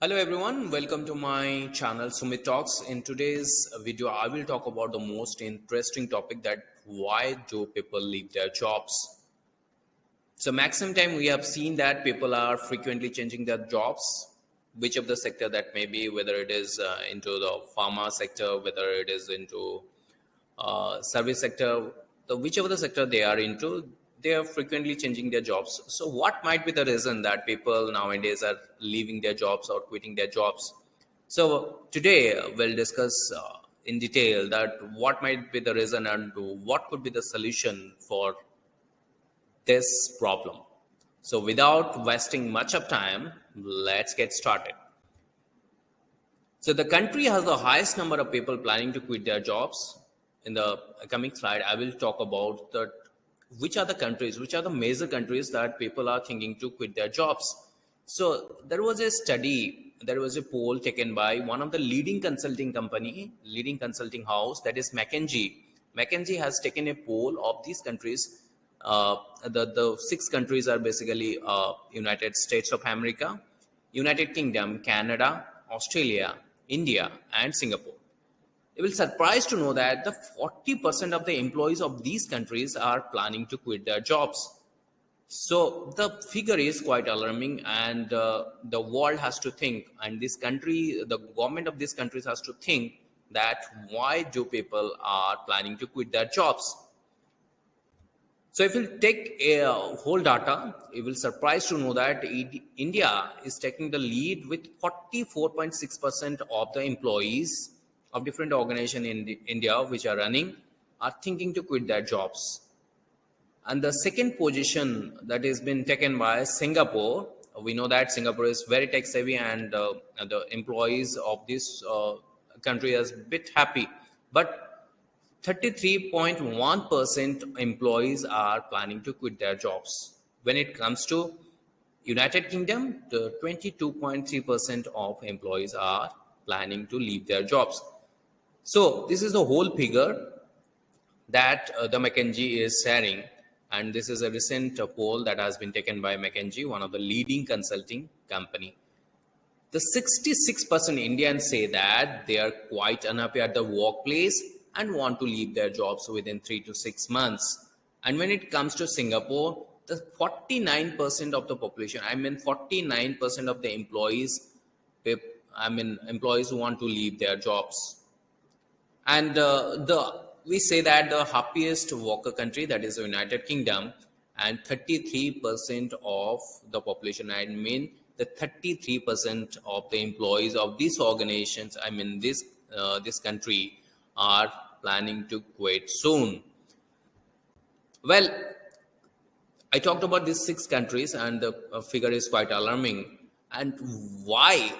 Hello everyone, welcome to my channel SUMIT Talks. In today's video, I will talk about the most interesting topic, that why do people leave their jobs. So maximum time we have seen that people are frequently changing their jobs, which of the sector that may be, whether it is into the pharma sector, whether it is into service sector, whichever the sector they are into, they are frequently changing their jobs. So what might be the reason that people nowadays are leaving their jobs or quitting their jobs? So today we'll discuss in detail that what might be the reason and what could be the solution for this problem. So without wasting much of time, let's get started. So the country has the highest number of people planning to quit their jobs. In the coming slide, I will talk about that which are the countries, which are the major countries that people are thinking to quit their jobs. So there was a study, there was a poll taken by one of the leading consulting company, leading consulting house, that is McKinsey. McKinsey has taken a poll of these countries. The six countries are basically United States of America, United Kingdom, Canada, Australia, India, and Singapore. You will surprise to know that the 40% of the employees of these countries are planning to quit their jobs. So the figure is quite alarming, and the world has to think, and this country, the government of these countries has to think that why do people are planning to quit their jobs. So if you take a whole data, you will surprise to know that India is taking the lead with 44.6% of the employees of different organizations in India which are running are thinking to quit their jobs. And the second position that has been taken by Singapore. We know that Singapore is very tech savvy, and the employees of this country is a bit happy. But 33.1% employees are planning to quit their jobs. When it comes to United Kingdom, the 22.3% of employees are planning to leave their jobs. So this is the whole figure that the McKinsey is sharing, and this is a recent poll that has been taken by McKinsey, one of the leading consulting company. The 66% Indians say that they are quite unhappy at the workplace and want to leave their jobs within 3 to 6 months. And when it comes to Singapore, the 49% of the population, 49% of the employees, employees who want to leave their jobs. And we say that the happiest worker country, that is the United Kingdom, and 33% of the population, the 33% of the employees of these organizations, this country, are planning to quit soon. Well, I talked about these six countries, and the figure is quite alarming. And why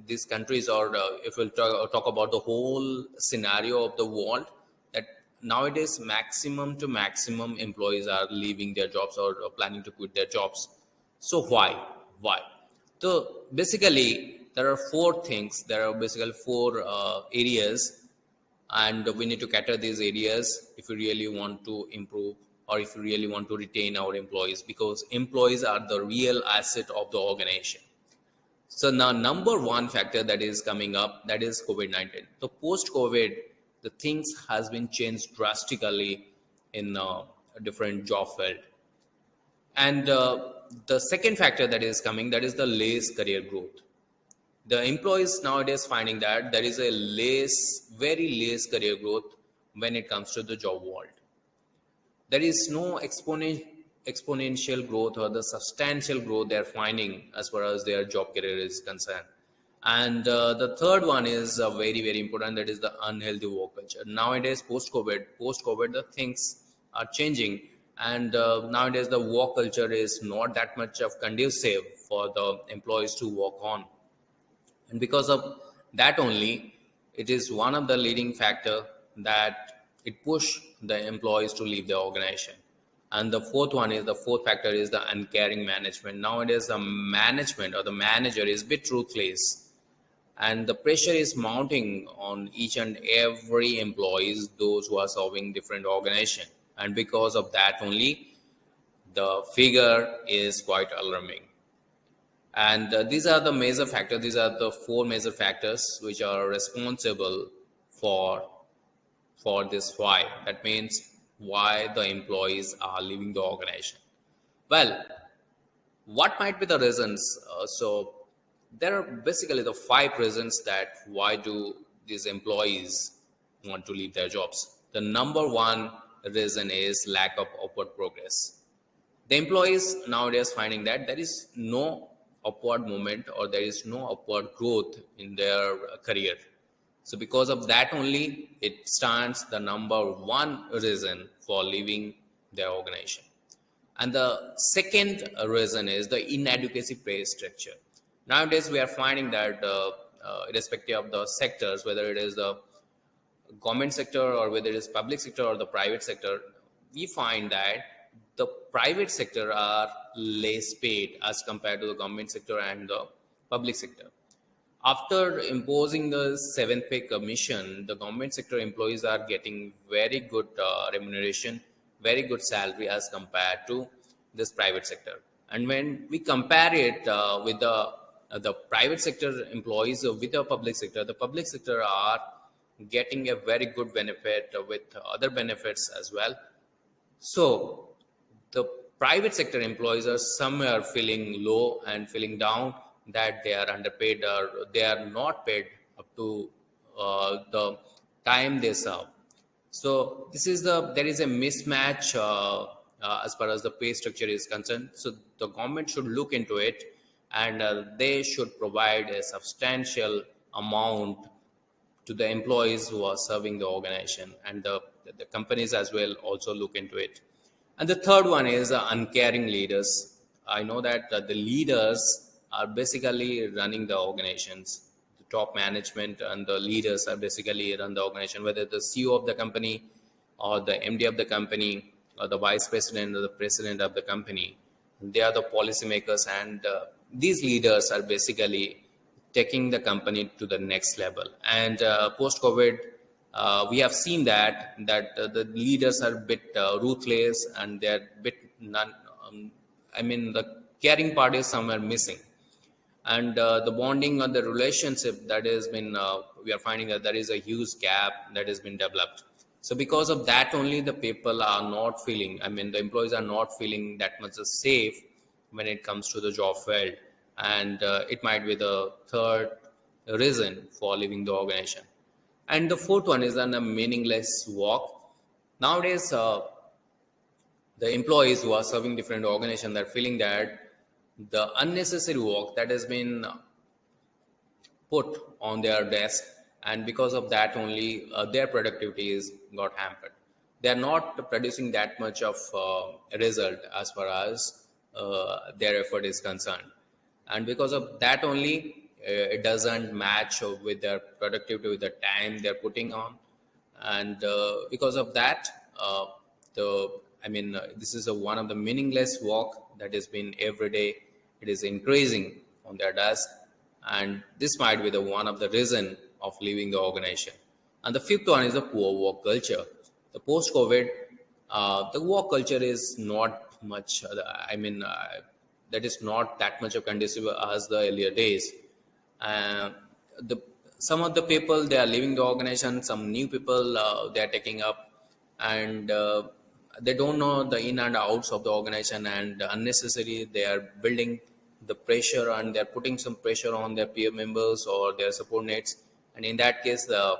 these countries, or if we'll talk about the whole scenario of the world, that nowadays maximum to maximum employees are leaving their jobs or planning to quit their jobs. So why? So basically there are four things. There are basically four areas, and we need to cater these areas if we really want to improve, or if we really want to retain our employees, because employees are the real asset of the organization. So now number one factor that is coming up, that is COVID-19. So post-COVID, the things has been changed drastically in a different job field. And the second factor that is coming, that is the less career growth. The employees nowadays finding that there is a very less career growth when it comes to the job world. There is no exponential growth or the substantial growth they're finding as far as their job career is concerned. And the third one is very important, that is the unhealthy work culture. Nowadays, post-COVID, the things are changing, and nowadays the work culture is not that much of conducive for the employees to work on. And because of that only, it is one of the leading factor that it push the employees to leave the organization. And the fourth factor is the uncaring management. Nowadays, the management or the manager is a bit ruthless, and the pressure is mounting on each and every employees, those who are serving different organization. And because of that only, the figure is quite alarming. And these are the major factors. These are the four major factors which are responsible for for this why. That means why the employees are leaving the organization. Well, what might be the reasons? So there are basically the five reasons that why do these employees want to leave their jobs. The number one reason is lack of upward progress. The employees nowadays finding that there is no upward movement or there is no upward growth in their career. So because of that only, it stands the number one reason for leaving their organization. And the second reason is the inadequacy pay structure. Nowadays, we are finding that irrespective of the sectors, whether it is the government sector or whether it is public sector or the private sector, we find that the private sector are less paid as compared to the government sector and the public sector. After imposing the seventh pay commission, the government sector employees are getting very good remuneration, very good salary as compared to this private sector. And when we compare it with the private sector employees with the public sector are getting a very good benefit with other benefits as well. So the private sector employees are somewhere feeling low and feeling down that they are underpaid or they are not paid up to the time they serve. So this is there is a mismatch as far as the pay structure is concerned. So the government should look into it and they should provide a substantial amount to the employees who are serving the organization, and the companies as well also look into it. And the third one is uncaring leaders. I know that the leaders are basically running the organizations. The top management and the leaders are basically run the organization, whether the CEO of the company or the MD of the company or the vice president or the president of the company. They are the policymakers, and these leaders are basically taking the company to the next level. And post COVID, we have seen that the leaders are a bit ruthless and they're a bit the caring part is somewhere missing, and the bonding or the relationship that has been we are finding that there is a huge gap that has been developed. So because of that only, the people are not feeling, the employees are not feeling that much safe when it comes to the job field, and it might be the third reason for leaving the organization. And the fourth one is a meaningless work. Nowadays, the employees who are serving different organizations are feeling that the unnecessary work that has been put on their desk, and because of that only their productivity is got hampered. They are not producing that much of result as far as their effort is concerned, and because of that only it doesn't match with their productivity, with the time they're putting on. And because of that this is one of the meaningless work that has been every day it is increasing on their desk, and this might be the one of the reason of leaving the organization. And the fifth one is the poor work culture. The post COVID, the work culture is not much that is not that much of conducive as the earlier days. The some of the people they are leaving the organization, some new people they are taking up, and they don't know the in and outs of the organization, and unnecessary they are building the pressure and they're putting some pressure on their peer members or their subordinates, and in that case the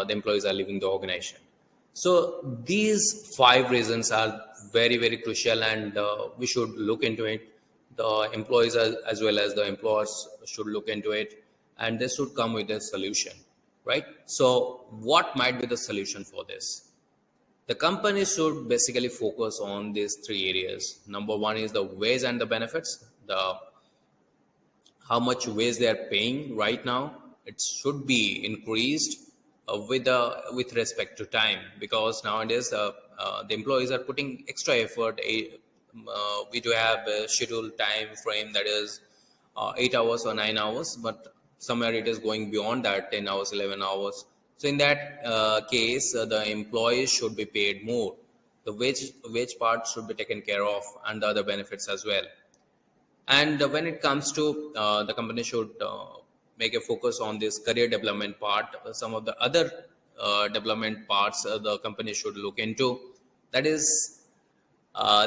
employees are leaving the organization. So these five reasons are very very crucial, and we should look into it. The employees as well as the employers should look into it, and they should come with a solution, right? So what might be the solution for this? The company should basically focus on these three areas. Number one is the wage and the benefits. The how much wage they are paying right now, it should be increased with respect to time, because nowadays the employees are putting extra effort. We do have a scheduled time frame that is 8 hours or 9 hours, but somewhere it is going beyond that, 10 hours, 11 hours. So in that case the employees should be paid more. The wage part should be taken care of, and the other benefits as well. And when it comes to the company should make a focus on this career development part. Some of the other development parts the company should look into. That is,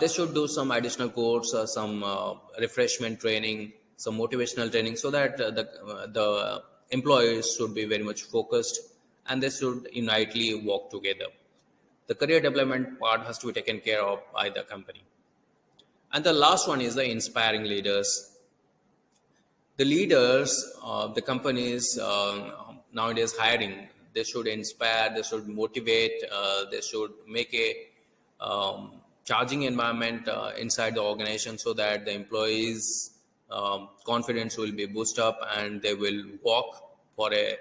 they should do some additional course, some refreshment training, some motivational training, so that the employees should be very much focused and they should unitely work together. The career development part has to be taken care of by the company. And the last one is the inspiring leaders. The leaders the companies nowadays hiring, they should inspire, they should motivate, they should make a charging environment inside the organization, so that the employees confidence will be boosted up and they will work for a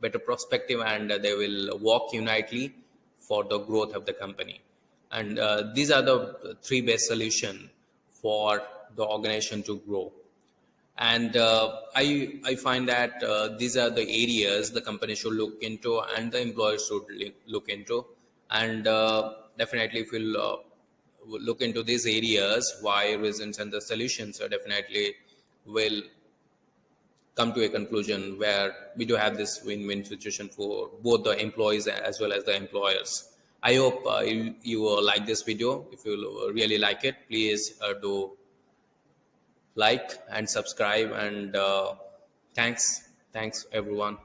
better perspective, and they will work unitely for the growth of the company. And these are the three best solution for the organization to grow. And I find that these are the areas the company should look into and the employers should look into. And definitely if we'll look into these areas, why, reasons, and the solutions, definitely will come to a conclusion where we do have this win-win situation for both the employees as well as the employers. I hope you like this video. If you really like it, please do like and subscribe. And thanks everyone.